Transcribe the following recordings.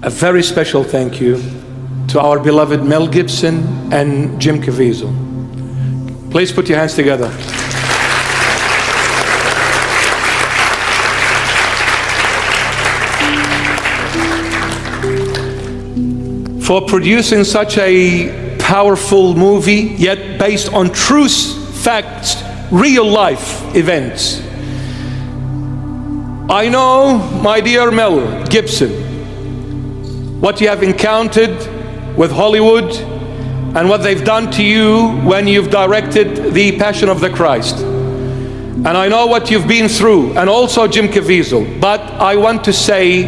A very special thank you to our beloved Mel Gibson and Jim Caviezel. Please put your hands together. For producing such a powerful movie, yet based on true facts, real life events. I know, my dear Mel Gibson, what you have encountered with Hollywood and what they've done to you when you've directed The Passion of the Christ. And I know what you've been through, and also Jim Caviezel. But I want to say,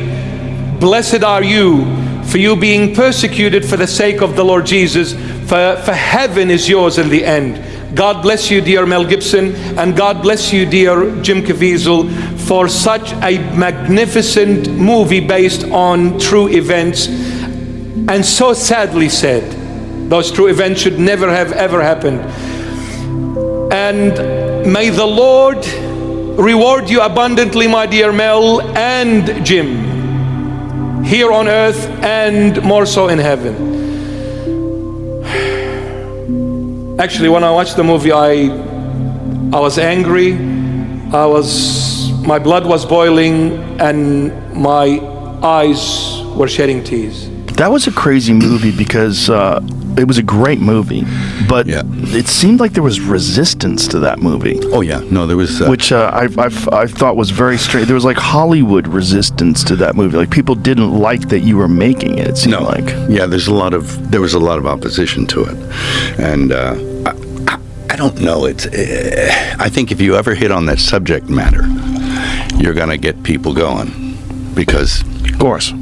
blessed are you for you being persecuted for the sake of the Lord Jesus, for heaven is yours in the end. God bless you, dear Mel Gibson, and God bless you, dear Jim Caviezel, for such a magnificent movie based on true events, and so sadly said. Those true events should never have ever happened. And may the Lord reward you abundantly, my dear Mel and Jim, here on earth and more so in heaven. Actually, when I watched the movie, I was angry. My blood was boiling, and my eyes were shedding tears. That was a crazy movie because it was a great movie, but it seemed like there was resistance to that movie. Oh yeah, no, there was, which I thought was very strange. There was like Hollywood resistance to that movie. Like people didn't like that you were making it. It seemed like there was a lot of opposition to it, and I don't know. I think if you ever hit on that subject matter, you're gonna get people going, because of course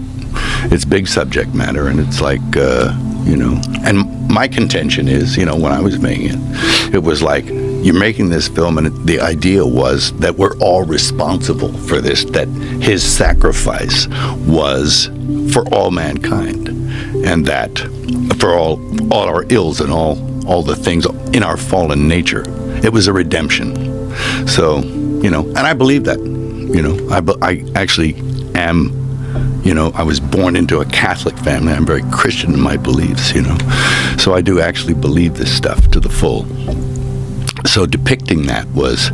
it's big subject matter, and it's like and my contention is, when I was making it, it was like, you're making this film, and the idea was that we're all responsible for this, that his sacrifice was for all mankind, and that for all our ills and all the things in our fallen nature, it was a redemption. So, and I believe that, I actually am, I was born into a Catholic family. I'm very Christian in my beliefs, so I do actually believe this stuff to the full. So depicting that was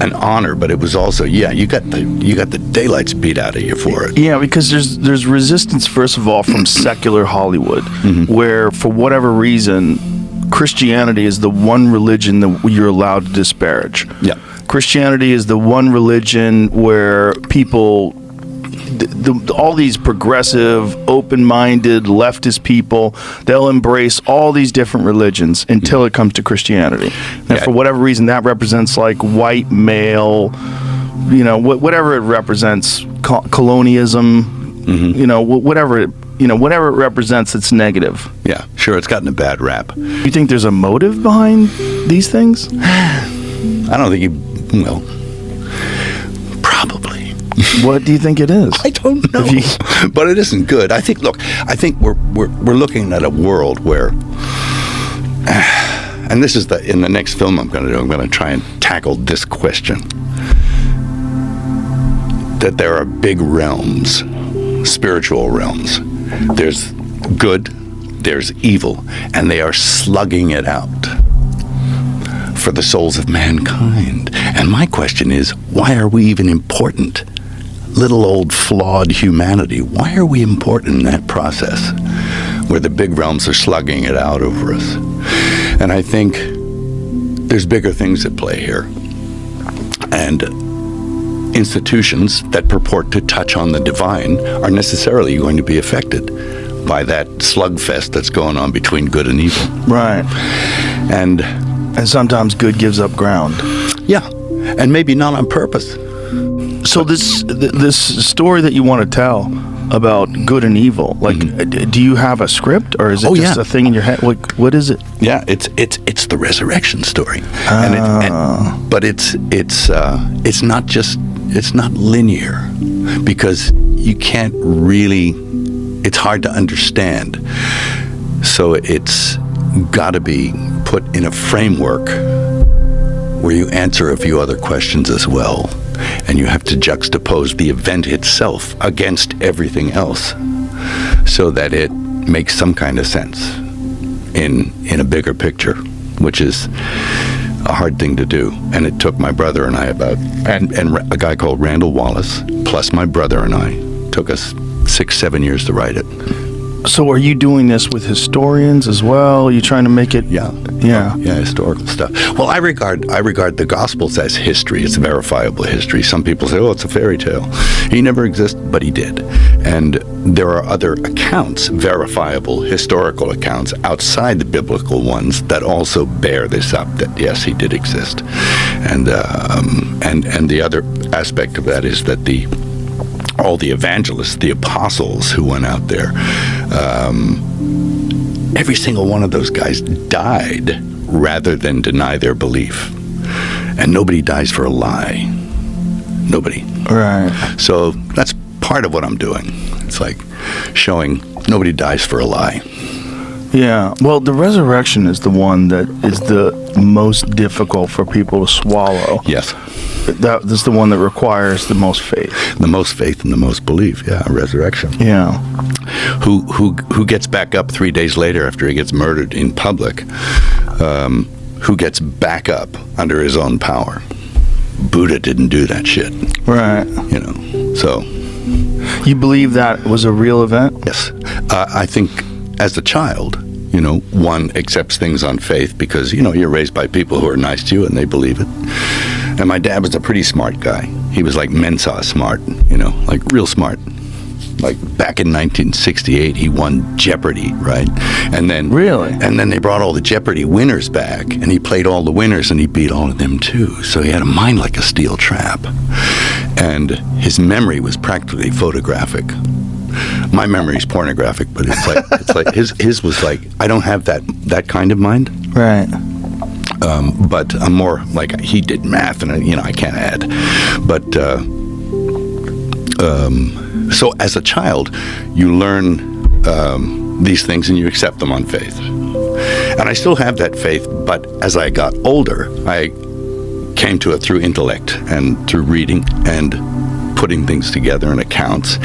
an honor, but it was also, you got the daylights beat out of you for it. Yeah, because there's resistance, first of all, from secular Hollywood, where for whatever reason, Christianity is the one religion that you're allowed to disparage. Yeah. Christianity is the one religion where people, all these progressive, open-minded, leftist people, they'll embrace all these different religions until it comes to Christianity. And for whatever reason, that represents like white male, whatever it represents, colonialism, whatever it represents, it's negative. Yeah, sure, it's gotten a bad rap. You think there's a motive behind these things? I don't think probably. What do you think it is? I don't know, but it isn't good. I think we're looking at a world where, and this is in the next film I'm going to do, I'm going to try and tackle this question, that there are big realms, spiritual realms. There's good, there's evil, and they are slugging it out for the souls of mankind. And my question is, why are we even important? Little old flawed humanity, why are we important in that process where the big realms are slugging it out over us? And I think there's bigger things at play here. And institutions that purport to touch on the divine are necessarily going to be affected by that slugfest that's going on between good and evil. Right. And sometimes good gives up ground. Yeah, and maybe not on purpose. So this story that you want to tell about good and evil, like, do you have a script, or is it just a thing in your head? Like, what is it? Yeah, it's the resurrection story, but it's not linear, because you can't really. It's hard to understand, so it's got to be put in a framework where you answer a few other questions as well. And you have to juxtapose the event itself against everything else. so that it makes some kind of sense in a bigger picture, which is a hard thing to do. And it took my brother and I and a guy called Randall Wallace, plus my brother and I, took us 6-7 years to write it. So are you doing this with historians as well? Are you trying to make it? Yeah, historical stuff. Well, I regard the Gospels as history. It's verifiable history. Some people say, "Oh, it's a fairy tale." He never existed, but he did. And there are other accounts, verifiable historical accounts outside the biblical ones that also bear this up. That yes, he did exist. And the other aspect of that is that all the evangelists, the apostles who went out there, every single one of those guys died rather than deny their belief. And nobody dies for a lie. Nobody. Right. So that's part of what I'm doing. It's like showing nobody dies for a lie. Yeah. Well, the resurrection is the one that is the most difficult for people to swallow. Yes. That's the one that requires the most faith. The most faith and the most belief. Yeah, resurrection. Yeah. Who gets back up 3 days later after he gets murdered in public? Who gets back up under his own power? Buddha didn't do that shit. Right. You know. So. You believe that was a real event? Yes. I think as a child, one accepts things on faith because, you're raised by people who are nice to you and they believe it. And my dad was a pretty smart guy. He was like Mensa smart, like real smart. Like back in 1968, he won Jeopardy, right? And then really, and then they brought all the Jeopardy winners back, and he played all the winners, and he beat all of them too. So he had a mind like a steel trap, and his memory was practically photographic. My memory is pornographic, but it's like his was like, I don't have that kind of mind, right? But I'm more like, he did math, and I can't add, but. So as a child, you learn these things and you accept them on faith. And I still have that faith, but as I got older, I came to it through intellect and through reading and putting things together in accounts